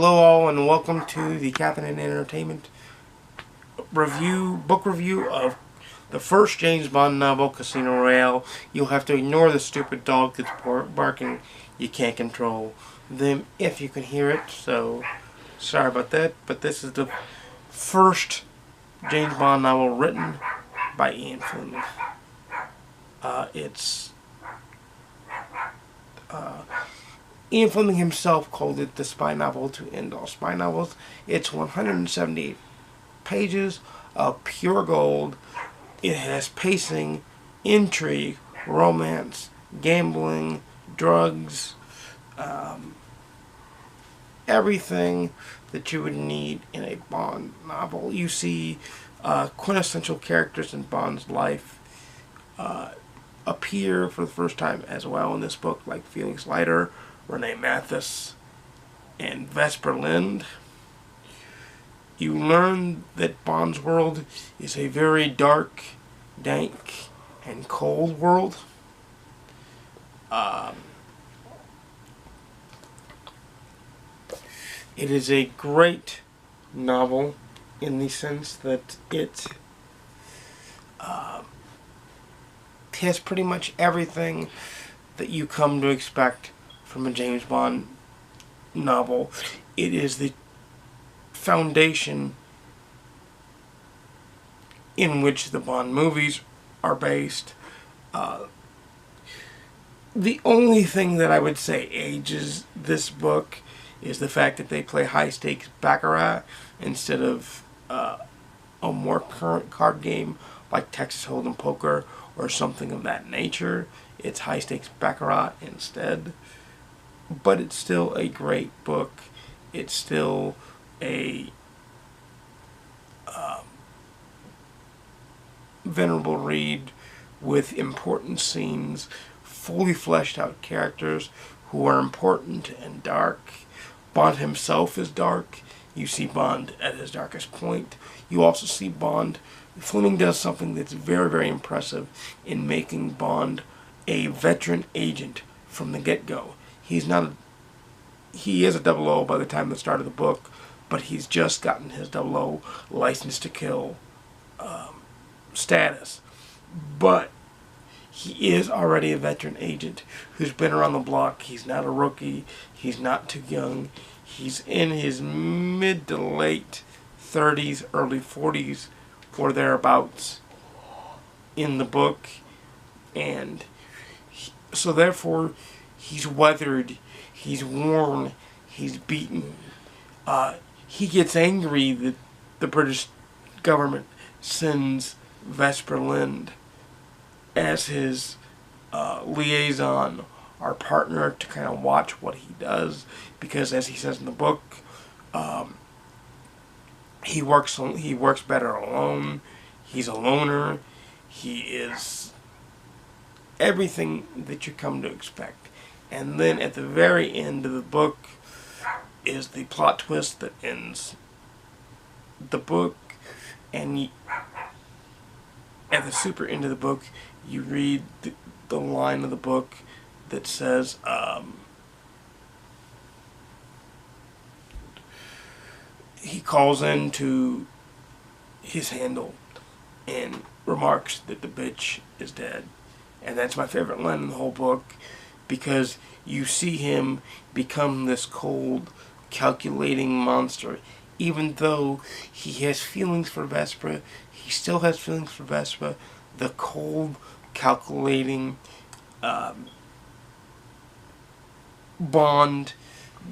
Hello all and welcome to the Captain and Entertainment book review of the first James Bond novel, Casino Royale. You'll have to ignore the stupid dog that's barking. You can't control them if you can hear it, so sorry about that. But this is the first James Bond novel written by Ian Fleming. Ian Fleming himself called it the spy novel to end all spy novels. It's 178 pages of pure gold. It has pacing, intrigue, romance, gambling, drugs, everything that you would need in a Bond novel. You see quintessential characters in Bond's life appear for the first time as well in this book, like Felix Leiter, Renee Mathis, and Vesper Lynd. You learn that Bond's world is a very dark, dank, and cold world. It is a great novel in the sense that it has pretty much everything that you come to expect from a James Bond novel. It is the foundation in which the Bond movies are based. The only thing that I would say ages this book is the fact that they play high-stakes baccarat instead of a more current card game like Texas Hold'em Poker or something of that nature. It's high-stakes baccarat instead. But it's still a great book. It's still a venerable read with important scenes, fully fleshed out characters who are important and dark. Bond himself is dark. You see Bond at his darkest point. You also see Bond. Fleming does something that's very, very impressive in making Bond a veteran agent from the get-go. He is a 00 by the time the start of the book, but he's just gotten his 00 license to kill status. But he is already a veteran agent who's been around the block. He's not a rookie. He's not too young. He's in his mid to late 30s, early 40s, or thereabouts in the book. And so therefore, he's weathered. He's worn. He's beaten. He gets angry that the British government sends Vesper Lynd as his liaison, our partner, to kind of watch what he does, because as he says in the book, he works better alone. He's a loner. He is everything that you come to expect. And then at the very end of the book is the plot twist that ends the book. And at the super end of the book, you read the line of the book that says, he calls into his handle and remarks that the bitch is dead. And that's my favorite line in the whole book, because you see him become this cold, calculating monster. Even though he has feelings for Vesper, he still has feelings for Vesper. The cold, calculating Bond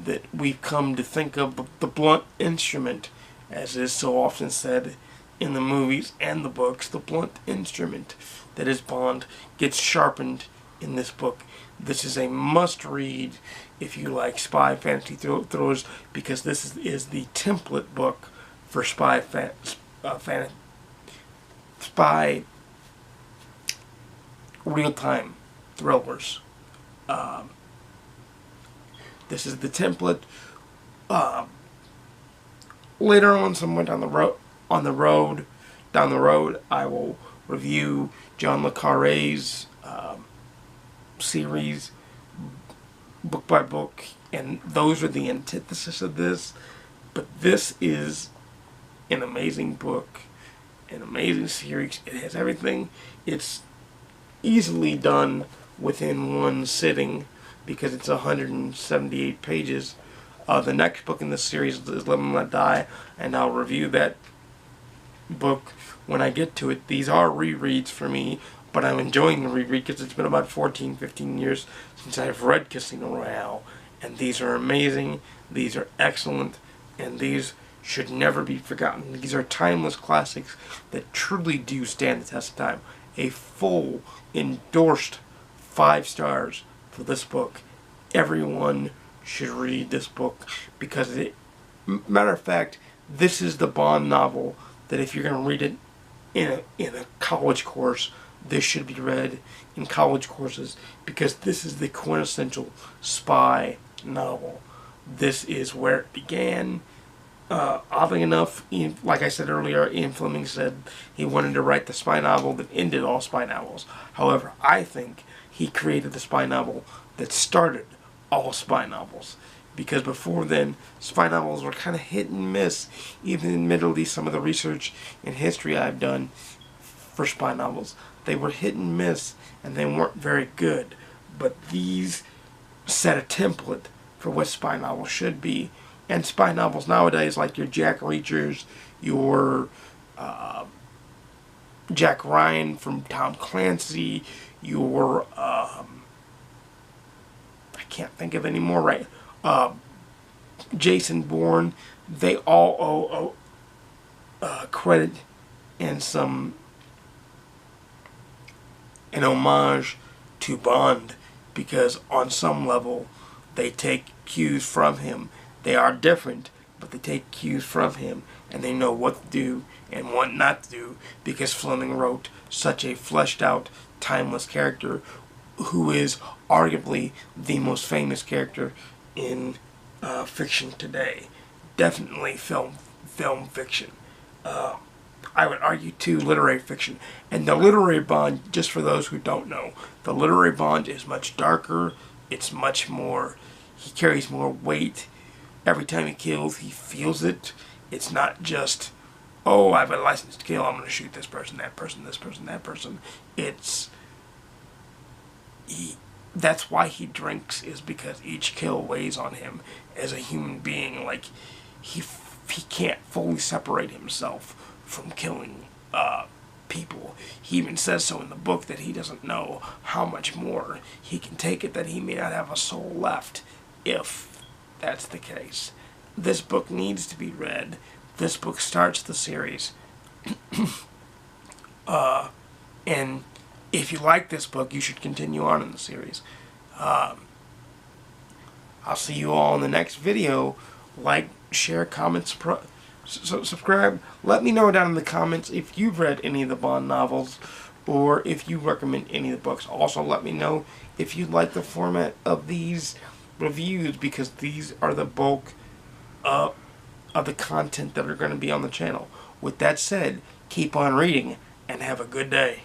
that we've come to think of, the blunt instrument, as is so often said in the movies and the books, the blunt instrument that is Bond gets sharpened in this book. This is a must-read if you like spy fantasy thrillers, because this is the template book for spy real-time thrillers. This is the template. Later on, somewhere down the road, I will review John le Carré's series book by book, and those are the antithesis of this. But this is an amazing book, an amazing series. It has everything. It's easily done within one sitting because it's 178 pages. The next book in this series is Live and Let Die, and I'll review that book when I get to it. These are rereads for me, but I'm enjoying the reread because it's been about 14-15 years since I've read Casino Royale, and these are amazing, these are excellent, and these should never be forgotten. These are timeless classics that truly do stand the test of time. A full endorsed 5 stars for this book. Everyone should read this book because matter of fact, this is the Bond novel that if you're going to read it in a college course, this should be read in college courses because this is the quintessential spy novel. This is where it began. Oddly enough, like I said earlier, Ian Fleming said he wanted to write the spy novel that ended all spy novels. However, I think he created the spy novel that started all spy novels. Because before then, spy novels were kind of hit and miss. Even admittedly, some of the research and history I've done for spy novels, they were hit and miss, and they weren't very good. But these set a template for what spy novels should be. And spy novels nowadays, like your Jack Reachers, your Jack Ryan from Tom Clancy, your I can't think of any more right. Jason Bourne, they all owe credit and an homage to Bond, because on some level they take cues from him. They are different, but they take cues from him, and they know what to do and what not to do, because Fleming wrote such a fleshed out, timeless character who is arguably the most famous character in fiction today. Definitely film fiction. I would argue too literary fiction. And the literary Bond, just for those who don't know, the literary Bond is much darker. It's much more, he carries more weight. Every time he kills, he feels it. It's not just, oh, I have a license to kill, I'm going to shoot this person, that person, this person, that person. It's, that's why he drinks, is because each kill weighs on him as a human being. Like, he can't fully separate himself from killing people. He even says so in the book that he doesn't know how much more he can take it, that he may not have a soul left if that's the case. This book needs to be read. This book starts the series. And if you like this book, you should continue on in the series. I'll see you all in the next video. Like, share, comment, subscribe. Let me know down in the comments if you've read any of the Bond novels, or if you recommend any of the books. Also, let me know if you like the format of these reviews, because these are the bulk of the content that are going to be on the channel. With that said, keep on reading and have a good day.